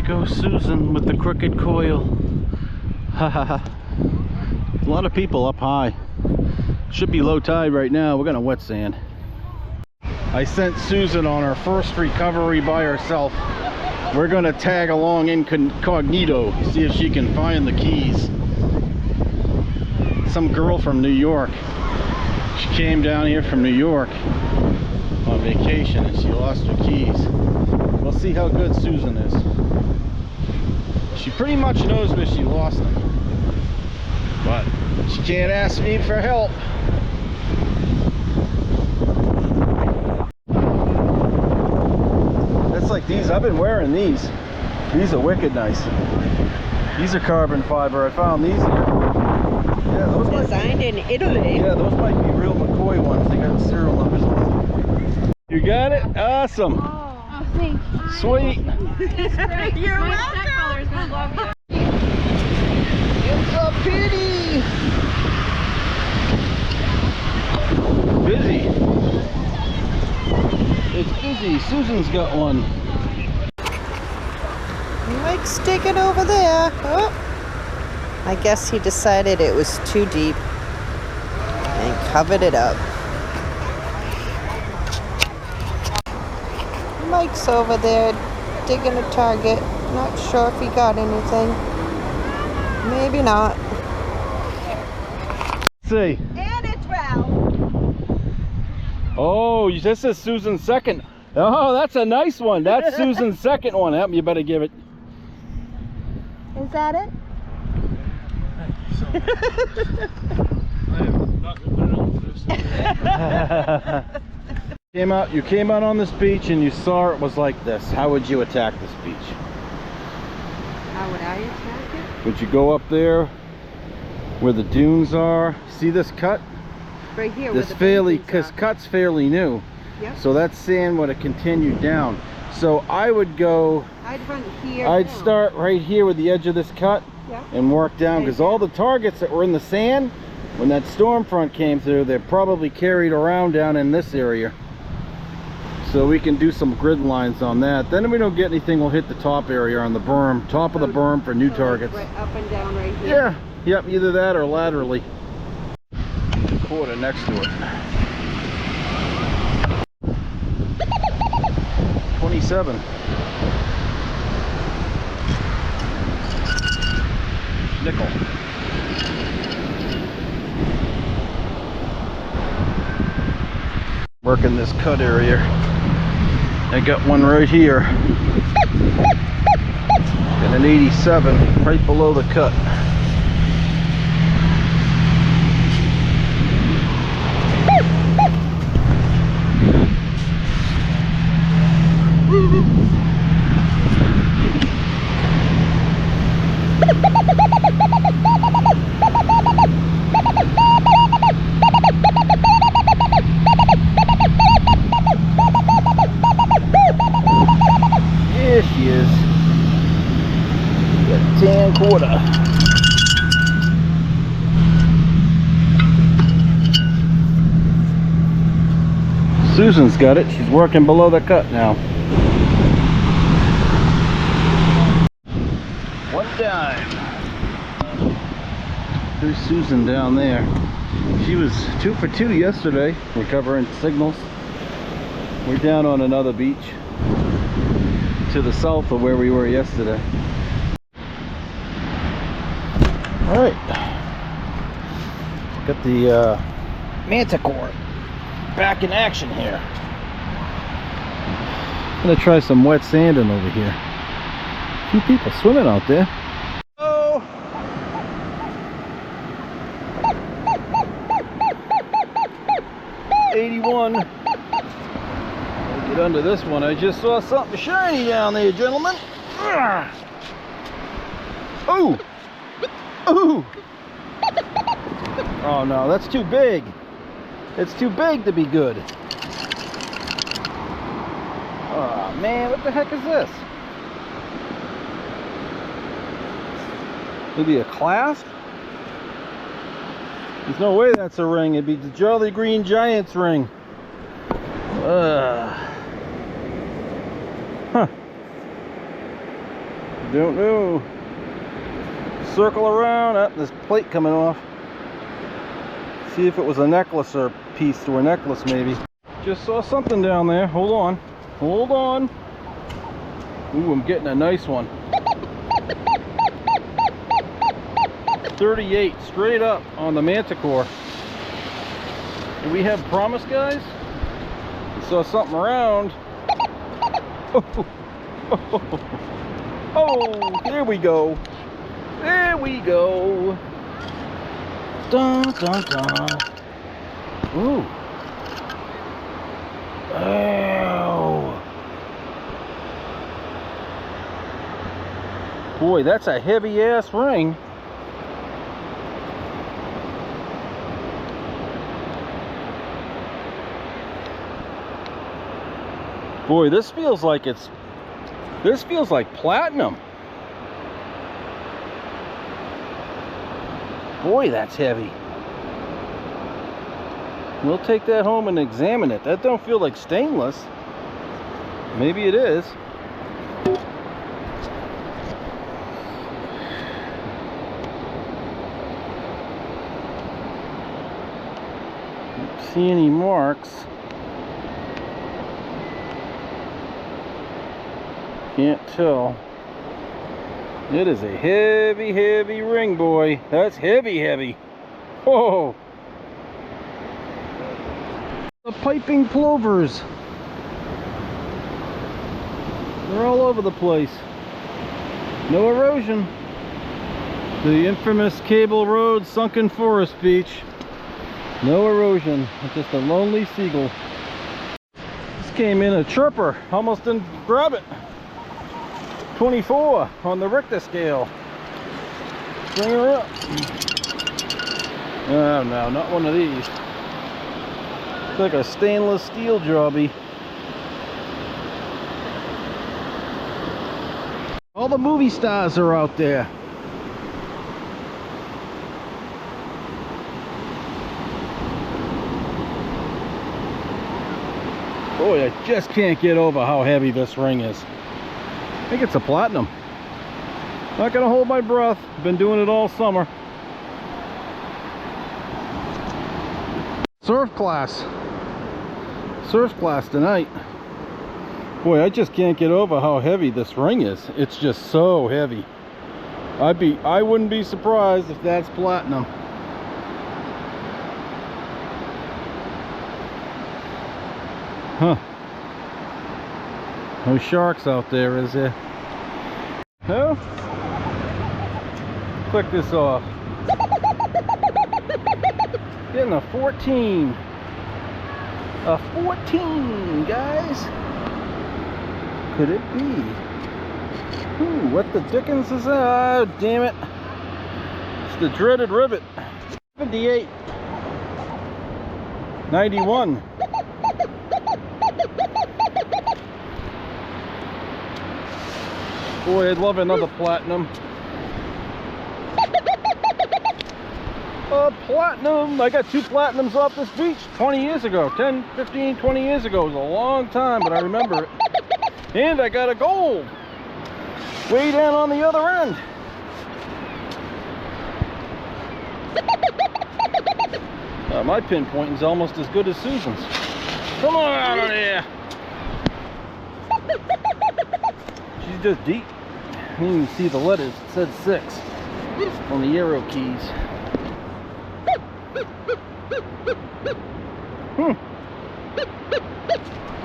goes Susan with the crooked coil. Ha ha ha. A lot of people up high. Should be low tide right now. We're gonna wet sand. I sent Susan on her first recovery by herself. We're gonna tag along incognito, see if she can find the keys. Some girl from New York. She came down here from New York on vacation and she lost her keys. We'll see how good Susan is. She pretty much knows where she lost them, but she can't ask me for help. It's like these, I've been wearing these. These are wicked nice. These are carbon fiber. I found these here. Yeah, those designed in Italy. Yeah, those might be real McCoy ones. They got serial numbers on them. You got it? Awesome. Oh, thank you. Sweet. You're welcome. My stepfather's gonna love you. It's a pity. Busy. It's busy. Susan's got one. Mike's digging over there. Oh. I guess he decided it was too deep and covered it up. Mike's over there digging a target. Not sure if he got anything. Maybe not. Let's see. And it's round. Oh, this is Susan's second. Oh, that's a nice one. That's Susan's second one. Yep, you better give it. Is that it? I have not been on this. You came out on this beach and you saw it was like this. How would you attack this beach? How would I attack it? Would you go up there where the dunes are? See this cut? Right here. This cut's fairly new. Yep. So that sand would have continued down. So I would go. I'd run here. I'd start right here with the edge of this cut. Yep. And work down, because all the targets that were in the sand when that storm front came through, they're probably carried around down in this area. So we can do some grid lines on that. Then if we don't get anything, we'll hit the top area on the berm, top of the berm for new targets. Right up and down right here. Yeah, yep, either that or laterally. The quarter next to it. 27. Nickel. Working this cut area. I got one right here. And an 87 right below the cut. There she is. Got 10 quarter. Susan's got it. She's working below the cut now. One dime. There's Susan down there. She was 2 for 2 yesterday, recovering signals. We're down on another beach to the south of where we were yesterday. All right, got the manticore back in action here. I'm gonna try some wet sanding over here. A few people swimming out there. Oh! 81. Get under this one. I just saw something shiny down there, gentlemen. Ooh! Ooh! Oh no, that's too big. It's too big to be good. Oh man, what the heck is this? Maybe a clasp? There's no way that's a ring. It'd be the Jolly Green Giant's ring. Huh. Don't know. Circle around. Oh, this plate coming off. See if it was a necklace or piece to a necklace maybe. Just saw something down there. Hold on. Hold on. Ooh, I'm getting a nice one. 38 straight up on the manticore. Do we have promise, guys? I saw something around. Oh, oh, here we go. There we go. Dun, dun, dun. Ooh. Oh. Boy, that's a heavy ass ring. Boy, this feels like platinum. Boy, that's heavy. We'll take that home and examine it. That don't feel like stainless. Maybe it is. Don't see any marks. Can't tell. It is a heavy, heavy ring, boy. That's heavy, heavy. Whoa. The piping plovers. They're all over the place. No erosion. The infamous Cable Road Sunken Forest Beach. No erosion. It's just a lonely seagull. This came in a chirper. Almost didn't grab it. 24 on the Richter scale. Bring her up. Oh no, not one of these. It's like a stainless steel jobby. All the movie stars are out there. Boy, I just can't get over how heavy this ring is. I think it's a platinum. Not gonna hold my breath. Been doing it all summer. Surf class. Surf class tonight. Boy, I just can't get over how heavy this ring is. It's just so heavy. I wouldn't be surprised if that's platinum. Huh. No sharks out there, is there? No? Click this off. Getting a 14. A 14, guys. Could it be? Ooh, what the dickens is that? Oh, damn it. It's the dreaded rivet. 78. 91. Boy, I'd love another platinum. Platinum! I got 2 platinums off this beach 20 years ago. 10, 15, 20 years ago. It was a long time, but I remember it. And I got a gold. Way down on the other end. My pinpointing's almost as good as Susan's. Come on out of there! She's just deep. I didn't even see the letters. It said 6 on the arrow keys.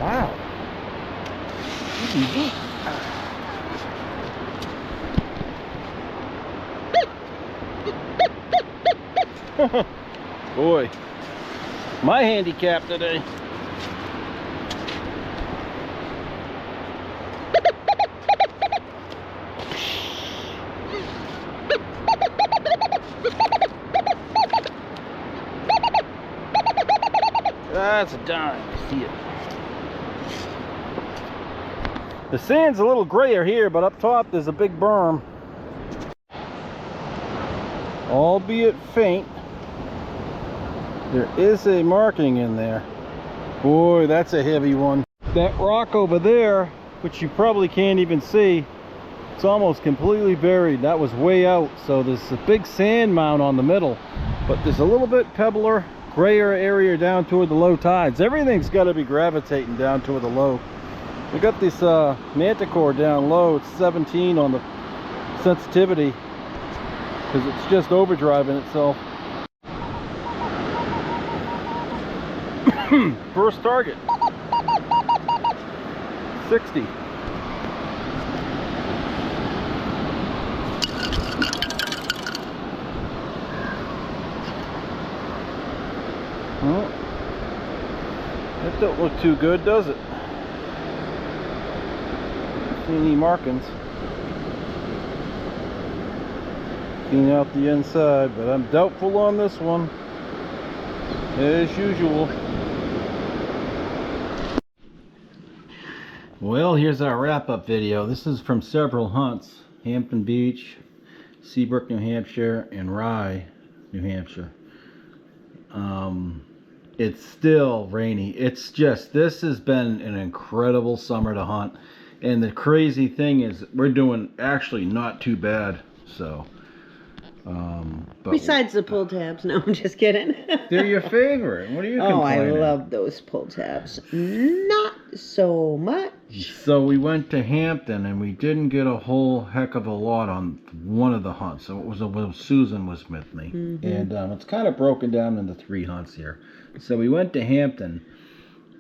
Wow. She's deep. Boy, my handicap today. That's a dime. See it. The sand's a little grayer here, but up top there's a big berm. Albeit faint, there is a marking in there. Boy, that's a heavy one. That rock over there, which you probably can't even see, It's almost completely buried. That was way out, so there's a big sand mound on the middle, but there's a little bit pebbler, grayer area down toward the low tides. Everything's got to be gravitating down toward the low. We got this manticore down low. It's 17 on the sensitivity because it's just overdriving itself. First target, 60. Well, that don't look too good, does it? See any markings? Clean out the inside, but I'm doubtful on this one, as usual. Well, here's our wrap-up video. This is from several hunts: Hampton Beach, Seabrook, New Hampshire, and Rye, New Hampshire. It's still rainy. It's just, this has been an incredible summer to hunt, and the crazy thing is we're doing actually not too bad. So but Besides the pull tabs. No, I'm just kidding. they're your favorite. What are you Oh, I complaining? love those pull tabs. Not so much. So we went to Hampton and we didn't get a whole heck of a lot on one of the hunts. So it was Susan was with me, and it's kind of broken down into 3 hunts here. So we went to Hampton,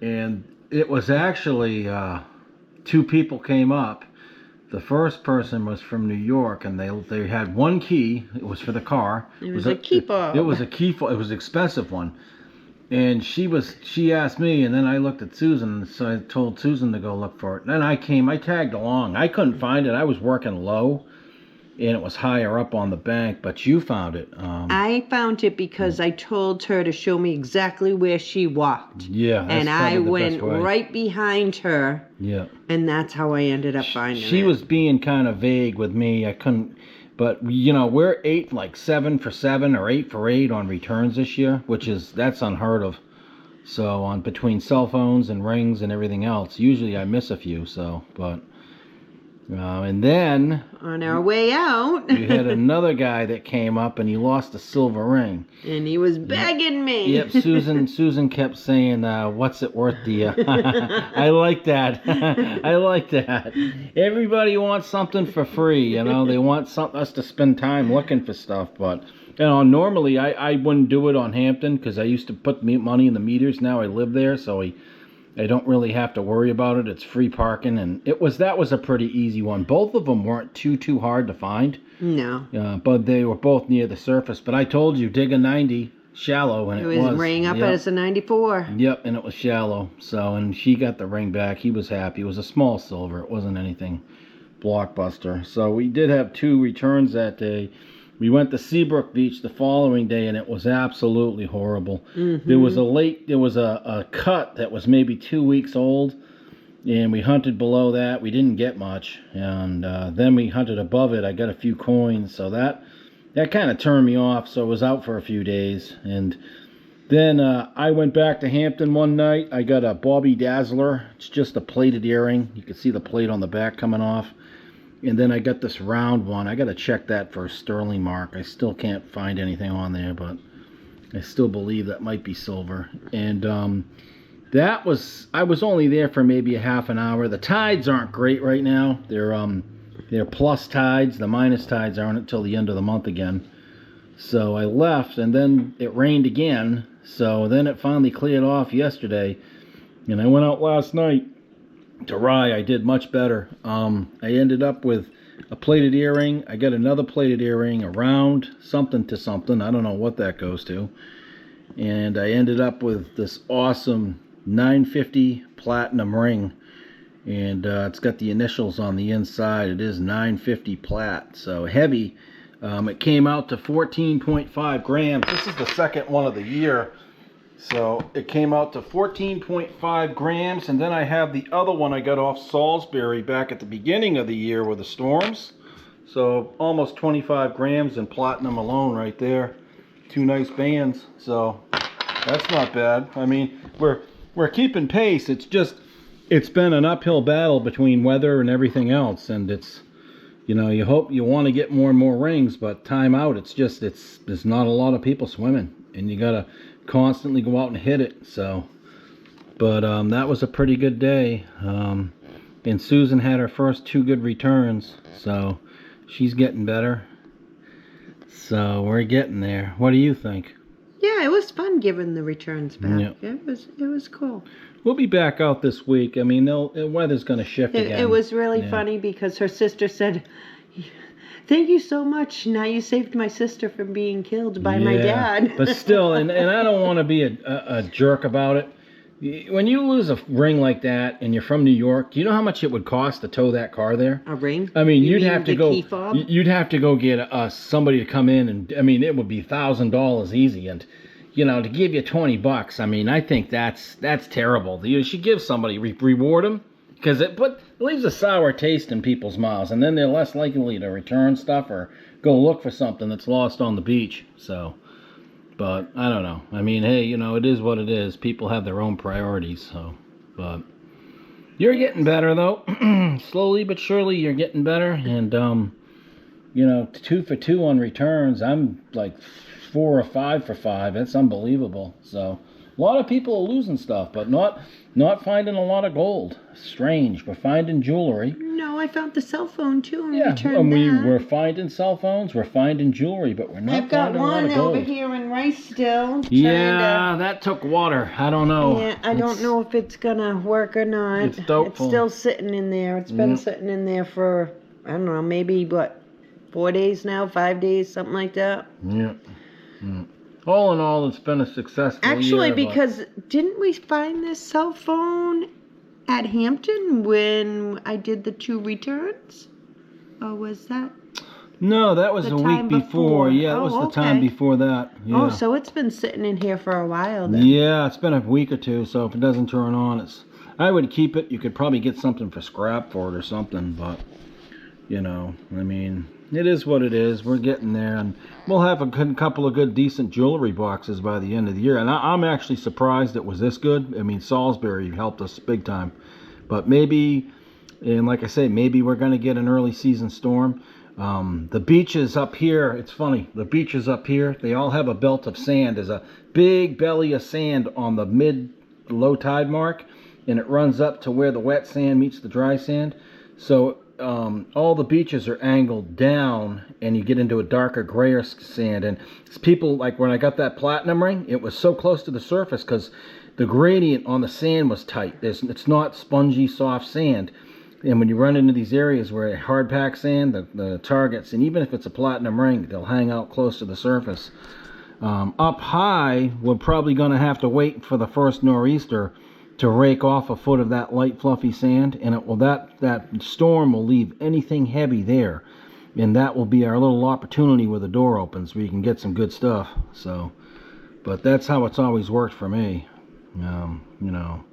and it was actually 2 people came up. The first person was from New York, and they had 1 key. It was for the car. It was a key fob. It was a key fob. It was an expensive one. And she asked me, and then I looked at Susan, so I told Susan to go look for it. And then I tagged along. I couldn't find it. I was working low, and it was higher up on the bank, but you found it. I found it because I told her to show me exactly where she walked. Yeah, that's and I probably the went best way. right behind her, Yeah. and that's how I ended up finding it. She was being kind of vague with me. I couldn't, but we're 7 for 7 or 8 for 8 on returns this year, that's unheard of. So on between cell phones and rings and everything else, usually I miss a few. So, but and then on our way out, you had another guy that came up and he lost a silver ring. and he was begging me. Yep, Susan kept saying, "What's it worth to you?" I like that. I like that. Everybody wants something for free, They want us to spend time looking for stuff, but normally I wouldn't do it on Hampton because I used to put money in the meters. Now I live there, so I don't really have to worry about it. It's free parking, and that was a pretty easy one. Both of them weren't too hard to find. No. But they were both near the surface. But I told you, dig a 90 shallow, and It was rang up as a 94. Yep, and it was shallow. So, and she got the ring back. He was happy. It was a small silver. It wasn't anything blockbuster. So we did have 2 returns that day. We went to Seabrook Beach the following day, and it was absolutely horrible. There was a cut that was maybe 2 weeks old, and we hunted below that. We didn't get much, and then we hunted above it. I got a few coins, so that kind of turned me off. So I was out for a few days, and then I went back to Hampton one night. I got a Bobby Dazzler. It's just a plated earring. You can see the plate on the back coming off. And then I got this round one. I got to check that for a sterling mark. I still can't find anything on there, but I still believe that might be silver. And I was only there for maybe a half an hour. The tides aren't great right now. They're plus tides. The minus tides aren't until the end of the month again. So I left, and then it rained again. So then it finally cleared off yesterday, and I went out last night to Rye. I did much better. I ended up with a plated earring. I got another plated earring, a round something to something. I don't know what that goes to. And I ended up with this awesome 950 platinum ring. And it's got the initials on the inside. It is 950 plat. So heavy. It came out to 14.5 grams. This is the second one of the year. So it came out to 14.5 grams, and then I have the other one I got off Salisbury back at the beginning of the year with the storms. So almost 25 grams in platinum alone right there. 2 nice bands, so that's not bad. I mean, we're keeping pace. It's been an uphill battle between weather and everything else, and it's you know, you hope you want to get more and more rings, but time out, there's not a lot of people swimming, and you gotta constantly go out and hit it. So, but that was a pretty good day. And Susan had her first 2 good returns, so she's getting better. So we're getting there. What do you think? Yeah, it was fun giving the returns back. Yep. It was cool. We'll be back out this week. I mean, the weather's going to shift again. It was really Yeah. funny because her sister said, "Thank you so much. Now you saved my sister from being killed by my Yeah, dad." But still, and I don't want to be a jerk about it. When you lose a ring like that and you're from New York, do you know how much it would cost to tow that car there? A ring? I mean, You you'd mean have to the go. key fob? You'd have to go get somebody to come in, and I mean, it would be $1,000 easy, and you know, to give you $20. I mean, I think that's terrible. You should give somebody reward them, because it leaves a sour taste in people's mouths, and then they're less likely to return stuff or go look for something that's lost on the beach. So. But I don't know. I mean, hey, you know, it is what it is. People have their own priorities. So, but you're getting better though. Slowly but surely, you're getting better. And you know, 2 for 2 on returns. I'm like 4 or 5 for 5. That's unbelievable. So, a lot of people are losing stuff, but not finding a lot of gold. Strange. We're finding jewelry. No, I found the cell phone too and Yeah, returned and that. we're finding cell phones. We're finding jewelry, but we're not I've got finding a lot one of gold. over here in Rice still. Yeah, that took water. I don't know. Yeah, I don't know if it's gonna work or not. It's doubtful. It's still sitting in there. It's been sitting in there for, I don't know, maybe 4 days now, 5 days, something like that. Yeah. All in all, it's been a successful Actually, year, but- because didn't we find this cell phone at Hampton when I did the 2 returns? Or was that? No, that was the a week time before. before. Yeah, it was Oh, the time okay. before that. Yeah. Oh, so it's been sitting in here for a while then. Yeah, it's been a week or 2, so if it doesn't turn on, I would keep it. You could probably get something for scrap for it or something, but, you know, I mean, it is what it is. We're getting there, and we'll have a couple of good, decent jewelry boxes by the end of the year. And I'm actually surprised it was this good. I mean, Salisbury helped us big time. But maybe, and like I say, maybe we're going to get an early season storm. The beaches up here, it's funny, the beaches up here, they all have a belt of sand. There's a big belly of sand on the mid-low tide mark, and it runs up to where the wet sand meets the dry sand. So all the beaches are angled down, and you get into a darker, grayer sand. And it's people, like when I got that platinum ring, it was so close to the surface because the gradient on the sand was tight. It's not spongy, soft sand. And when you run into these areas where hard pack sand, the targets, and even if it's a platinum ring, they'll hang out close to the surface. Up high, we're probably going to have to wait for the first nor'easter to rake off a foot of that light fluffy sand, and that storm will leave anything heavy there, and that will be our little opportunity where the door opens where you can get some good stuff. So, but that's how it's always worked for me, you know.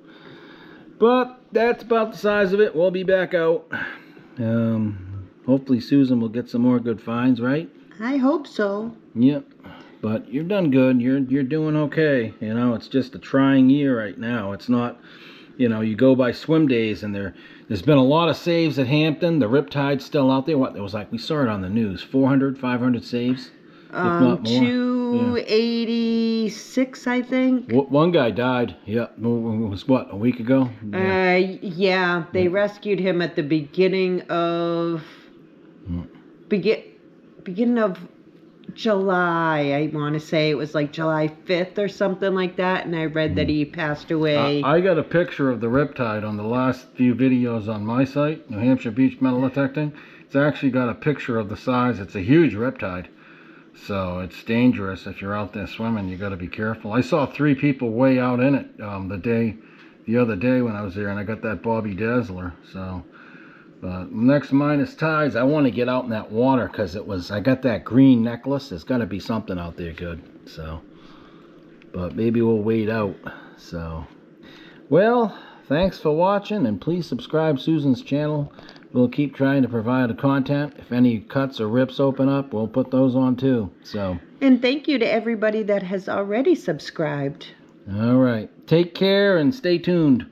But that's about the size of it. We'll be back out. Hopefully Susan will get some more good finds, right? I hope so. Yep. But you're done good. You're doing okay. You know, it's just a trying year right now. It's not, you know, you go by swim days, and there's been a lot of saves at Hampton. The riptide's still out there. What, it was like, we saw it on the news, 400, 500 saves, if not more. 286, I think. One guy died. Yeah, it was what, a week ago? Yeah, they rescued him at the beginning of beginning of July. I want to say it was like July 5th or something like that, and I read that he passed away. I got a picture of the riptide on the last few videos on my site, New Hampshire Beach Metal Detecting. It's actually got a picture of the size. It's a huge riptide, so it's dangerous. If you're out there swimming, you got to be careful. I saw 3 people way out in it the other day when I was there, and I got that Bobby Dazzler. So, but next minus tides, I want to get out in that water because I got that green necklace. There's got to be something out there good. So, but maybe we'll wait out. So, well, thanks for watching, and please subscribe Susan's channel. We'll keep trying to provide the content. If any cuts or rips open up, we'll put those on too. So, And thank you to everybody that has already subscribed. all right. Take care and stay tuned.